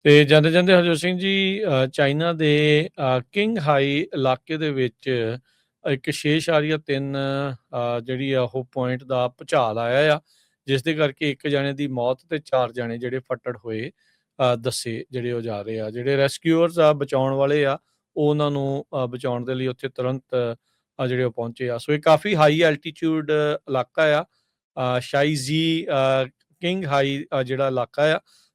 ਤੇ ਜਾਂਦੇ-ਜਾਂਦੇ ਹਰਜੋਤ ਸਿੰਘ ਜੀ ਚਾਈਨਾ ਦੇ king high ਇਲਾਕੇ ਦੇ ਵਿੱਚ ਇੱਕ 6.3 ਜਿਹੜੀ ਆ ਉਹ ਪੁਆਇੰਟ ਦਾ ਭੂਚਾਲ ਆਇਆ ਆ, ਜਿਸ ਦੇ ਕਰਕੇ ਇੱਕ ਜਣੇ ਦੀ ਮੌਤ ਤੇ 4 ਜਣੇ ਜਿਹੜੇ ਫੱਟੜ ਹੋਏ ਦੱਸੇ ਜਿਹੜੇ ਉਹ ਜਾ ਰਹੇ ਆ। ਜਿਹੜੇ ਰੈਸਕਿਊਅਰਸ ਆ ਬਚਾਉਣ ਵਾਲੇ ਆ, ਉਹ ਉਹਨਾਂ ਨੂੰ ਬਚਾਉਣ ਦੇ ਲਈ ਉੱਥੇ ਤੁਰੰਤ ਜਿਹੜੇ ਉਹ ਪਹੁੰਚੇ ਆ। ਸੋ ਇਹ ਕਾਫੀ ਹਾਈ ਐਲਟੀਟਿਊਡ ਇਲਾਕਾ ਆ। ਸ਼ਾਈਜ਼ੀ ਕਿੰਗ ਹਾਈ ਜਿਹੜਾ ਇਲਾਕਾ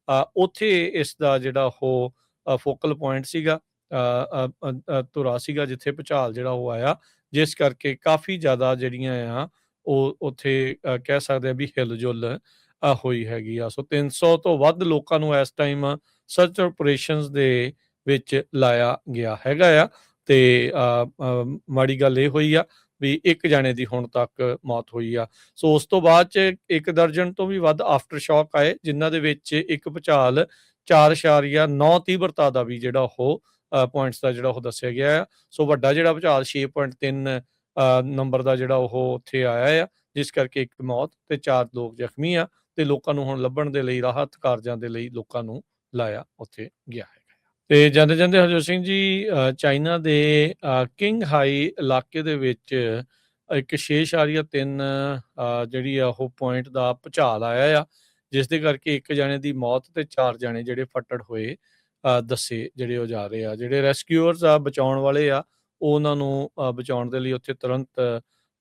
ਆ, ਉੱਥੇ ਇਸ ਦਾ ਜਿਹੜਾ ਉਹ ਫੋਕਲ ਪੁਆਇੰਟ ਸੀਗਾ, ਧੁਰਾ ਸੀਗਾ ਜਿੱਥੇ ਭੂਚਾਲ ਜਿਹੜਾ ਉਹ ਆਇਆ, ਜਿਸ ਕਰਕੇ ਕਾਫੀ ਜ਼ਿਆਦਾ ਜਿਹੜੀਆਂ ਆ ਉਹ ਉੱਥੇ ਕਹਿ ਸਕਦੇ ਆ ਵੀ ਹਿਲ-ਜੁਲ ਹੋਈ ਹੈਗੀ ਆ। ਸੋ 300 ਤੋਂ ਵੱਧ ਲੋਕਾਂ ਨੂੰ ਇਸ ਟਾਈਮ ਸਰਚ ਆਪਰੇਸ਼ਨਸ ਦੇ ਵਿੱਚ ਲਾਇਆ ਗਿਆ ਹੈਗਾ ਆ। ਤੇ ਮਾੜੀ ਗੱਲ ਇਹ ਹੋਈ ਆ ਵੀ ਇੱਕ ਜਾਣੇ ਦੀ ਹੁਣ ਤੱਕ ਮੌਤ ਹੋਈ ਆ। ਸੋ ਉਸ ਤੋਂ ਬਾਅਦ 'ਚ 1 ਦਰਜਨ ਤੋਂ ਵੀ ਵੱਧ ਆਫਟਰ ਸ਼ੌਕ ਆਏ, ਜਿਨ੍ਹਾਂ ਦੇ ਵਿੱਚ ਇੱਕ ਭੂਚਾਲ 4.9 ਤੀਬਰਤਾ ਦਾ ਵੀ ਜਿਹੜਾ ਉਹ ਪੁਆਇੰਟਸ ਦਾ ਜਿਹੜਾ ਉਹ ਦੱਸਿਆ ਗਿਆ ਆ। ਸੋ ਵੱਡਾ ਜਿਹੜਾ ਭੂਚਾਲ 6.3 ਨੰਬਰ ਦਾ ਜਿਹੜਾ ਉਹ ਉੱਥੇ ਆਇਆ ਆ, ਜਿਸ ਕਰਕੇ ਇੱਕ ਮੌਤ ਤੇ 4 ਲੋਕ ਜ਼ਖਮੀ ਆ, ਤੇ ਲੋਕਾਂ ਨੂੰ ਹੁਣ ਲੱਭਣ ਦੇ ਲਈ ਰਾਹਤ ਕਾਰਜਾਂ ਦੇ ਲਈ ਲੋਕਾਂ ਨੂੰ ਲਾਇਆ ਉੱਥੇ ਗਿਆ ਹੈਗਾ ਆ। ਤੇ ਜਾਂਦੇ-ਜਾਂਦੇ ਹਰਜੋਤ ਸਿੰਘ ਜੀ ਚਾਈਨਾ ਦੇ ਕਿੰਗ ਹਾਈ ਇਲਾਕੇ ਦੇ ਵਿੱਚ ਇੱਕ 6.3 ਜਿਹੜੀ ਆ ਉਹ ਪੁਆਇੰਟ ਦਾ ਭੂਚਾਲ ਆਇਆ ਆ, ਜਿਸ ਦੇ ਕਰਕੇ ਇੱਕ ਜਣੇ ਦੀ ਮੌਤ ਤੇ 4 ਜਣੇ ਜਿਹੜੇ ਫੱਟੜ ਹੋਏ ਦੱਸੇ ਜਿਹੜੇ ਉਹ ਜਾ ਰਹੇ ਆ। ਜਿਹੜੇ ਰੈਸਕਿਊਅਰਸ ਆ ਬਚਾਉਣ ਵਾਲੇ ਆ, ਉਹ ਉਹਨਾਂ ਨੂੰ ਬਚਾਉਣ ਦੇ ਲਈ ਉੱਥੇ ਤੁਰੰਤ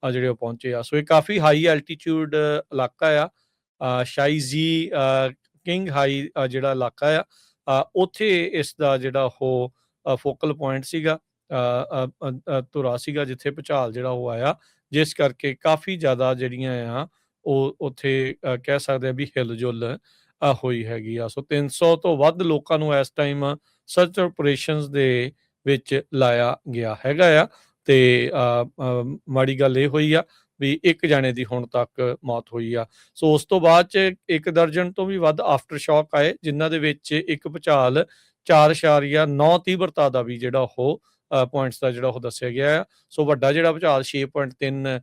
ਜਿਹੜੇ ਉਹ ਪਹੁੰਚੇ ਆ। ਸੋ ਇਹ ਕਾਫੀ ਹਾਈ ਐਲਟੀਟਿਊਡ ਇਲਾਕਾ ਆ। ਸ਼ਾਈਜ਼ੀ ਕਿੰਗ ਹਾਈ ਜਿਹੜਾ ਇਲਾਕਾ ਆ, ਉੱਥੇ ਇਸ ਦਾ ਜਿਹੜਾ ਉਹ ਫੋਕਲ ਪੁਆਇੰਟ ਸੀਗਾ, ਧੁਰਾ ਸੀਗਾ ਜਿੱਥੇ ਭੂਚਾਲ ਜਿਹੜਾ ਉਹ ਆਇਆ, ਜਿਸ ਕਰਕੇ ਕਾਫੀ ਜ਼ਿਆਦਾ ਜਿਹੜੀਆਂ ਆ ਉਹ ਉੱਥੇ ਕਹਿ ਸਕਦੇ ਆ ਵੀ ਹਿਲ-ਜੁਲ ਹੋਈ ਹੈਗੀ ਆ। ਸੋ 300 ਤੋਂ ਵੱਧ ਲੋਕਾਂ ਨੂੰ ਇਸ ਟਾਈਮ ਸਰਚ ਆਪਰੇਸ਼ਨਸ ਦੇ ਵਿੱਚ ਲਾਇਆ ਗਿਆ ਹੈਗਾ ਆ। ਤੇ ਮਾੜੀ ਗੱਲ ਇਹ ਹੋਈ ਆ ਵੀ ਇੱਕ ਜਾਣੇ ਦੀ ਹੁਣ ਤੱਕ ਮੌਤ ਹੋਈ ਆ। ਸੋ ਉਸ ਤੋਂ ਬਾਅਦ 'ਚ 1 ਦਰਜਨ ਤੋਂ ਵੀ ਵੱਧ ਆਫਟਰ ਸ਼ੌਕ ਆਏ, ਜਿਨ੍ਹਾਂ ਦੇ ਵਿੱਚ ਇੱਕ ਭੂਚਾਲ 4.9 ਤੀਬਰਤਾ ਦਾ ਵੀ ਜਿਹੜਾ ਉਹ ਪੁਆਇੰਟਸ ਦਾ ਜਿਹੜਾ ਉਹ ਦੱਸਿਆ ਗਿਆ ਆ। ਸੋ ਵੱਡਾ ਜਿਹੜਾ ਭੂਚਾਲ 6.3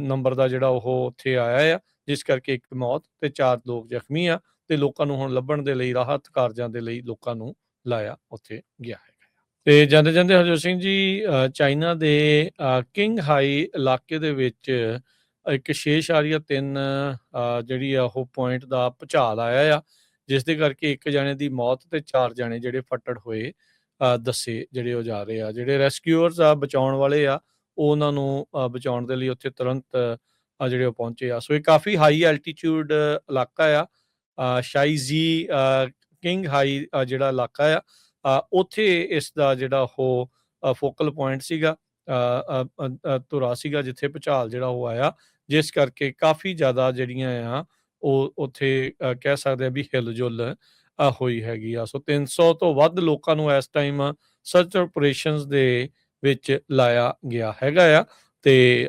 ਨੰਬਰ ਦਾ ਜਿਹੜਾ ਉਹ ਉੱਥੇ ਆਇਆ ਆ, ਜਿਸ ਕਰਕੇ ਇੱਕ ਮੌਤ ਤੇ 4 ਲੋਕ ਜ਼ਖਮੀ ਆ, ਤੇ ਲੋਕਾਂ ਨੂੰ ਹੁਣ ਲੱਭਣ ਦੇ ਲਈ ਰਾਹਤ ਕਾਰਜਾਂ ਦੇ ਲਈ ਲੋਕਾਂ ਨੂੰ ਲਾਇਆ ਉੱਥੇ ਗਿਆ ਹੈਗਾ ਆ। ਤੇ ਜਾਂਦੇ-ਜਾਂਦੇ ਹਰਜੋਤ ਸਿੰਘ ਜੀ ਚਾਈਨਾ ਦੇ ਕਿੰਗ ਹਾਈ ਇਲਾਕੇ ਦੇ ਵਿੱਚ ਇੱਕ 6.3 ਜਿਹੜੀ ਆ ਉਹ ਪੁਆਇੰਟ ਦਾ ਭੂਚਾਲ ਆਇਆ ਆ, ਜਿਸ ਦੇ ਕਰਕੇ ਇੱਕ ਜਣੇ ਦੀ ਮੌਤ ਤੇ 4 ਜਣੇ ਜਿਹੜੇ ਫੱਟੜ ਹੋਏ ਦੱਸੇ ਜਿਹੜੇ ਉਹ ਜਾ ਰਹੇ ਆ। ਜਿਹੜੇ ਰੈਸਕਿਊਅਰਸ ਆ ਬਚਾਉਣ ਵਾਲੇ ਆ, ਉਹ ਉਹਨਾਂ ਨੂੰ ਬਚਾਉਣ ਦੇ ਲਈ ਉੱਥੇ ਤੁਰੰਤ ਜਿਹੜੇ ਉਹ ਪਹੁੰਚੇ ਆ। ਸੋ ਇਹ ਕਾਫੀ ਹਾਈ ਐਲਟੀਟਿਊਡ ਇਲਾਕਾ ਆ। ਸ਼ਾਈਜ਼ੀ ਕਿੰਗ ਹਾਈ ਜਿਹੜਾ ਇਲਾਕਾ ਆ, ਉੱਥੇ ਇਸ ਦਾ ਜਿਹੜਾ ਉਹ ਫੋਕਲ ਪੁਆਇੰਟ ਸੀਗਾ, ਧੁਰਾ ਸੀਗਾ ਜਿੱਥੇ ਭੂਚਾਲ ਜਿਹੜਾ ਉਹ ਆਇਆ, ਜਿਸ ਕਰਕੇ ਕਾਫੀ ਜ਼ਿਆਦਾ ਜਿਹੜੀਆਂ ਆ ਉਹ ਉੱਥੇ ਕਹਿ ਸਕਦੇ ਆ ਵੀ ਹਿਲ-ਜੁਲ ਹੋਈ ਹੈਗੀ ਆ। ਸੋ 300 ਤੋਂ ਵੱਧ ਲੋਕਾਂ ਨੂੰ ਇਸ ਟਾਈਮ ਸਰਚ ਆਪਰੇਸ਼ਨਸ ਦੇ ਵਿੱਚ ਲਾਇਆ ਗਿਆ ਹੈਗਾ ਆ। ਤੇ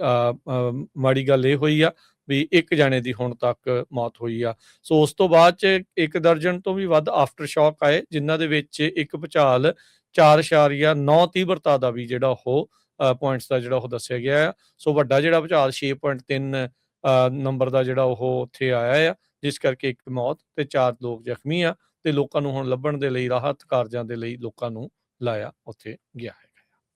ਮਾੜੀ ਗੱਲ ਇਹ ਹੋਈ ਆ ਵੀ ਇੱਕ ਜਾਣੇ ਦੀ ਹੁਣ ਤੱਕ ਮੌਤ ਹੋਈ ਆ। ਸੋ ਉਸ ਤੋਂ ਬਾਅਦ 'ਚ 1 ਦਰਜਨ ਤੋਂ ਵੀ ਵੱਧ ਆਫਟਰ ਸ਼ੌਕ ਆਏ, ਜਿਨ੍ਹਾਂ ਦੇ ਵਿੱਚ ਇੱਕ ਭੂਚਾਲ 4.9 ਤੀਬਰਤਾ ਦਾ ਵੀ ਜਿਹੜਾ ਉਹ ਪੁਆਇੰਟਸ ਦਾ ਜਿਹੜਾ ਉਹ ਦੱਸਿਆ ਗਿਆ ਆ। ਸੋ ਵੱਡਾ ਜਿਹੜਾ ਭੂਚਾਲ 6.3 ਨੰਬਰ ਦਾ ਜਿਹੜਾ ਉਹ ਉੱਥੇ ਆਇਆ ਆ, ਜਿਸ ਕਰਕੇ ਇੱਕ ਮੌਤ ਤੇ 4 ਲੋਕ ਜ਼ਖਮੀ ਆ, ਤੇ ਲੋਕਾਂ ਨੂੰ ਹੁਣ ਲੱਭਣ ਦੇ ਲਈ ਰਾਹਤ ਕਾਰਜਾਂ ਦੇ ਲਈ ਲੋਕਾਂ ਨੂੰ ਲਾਇਆ ਉੱਥੇ ਗਿਆ ਹੈ।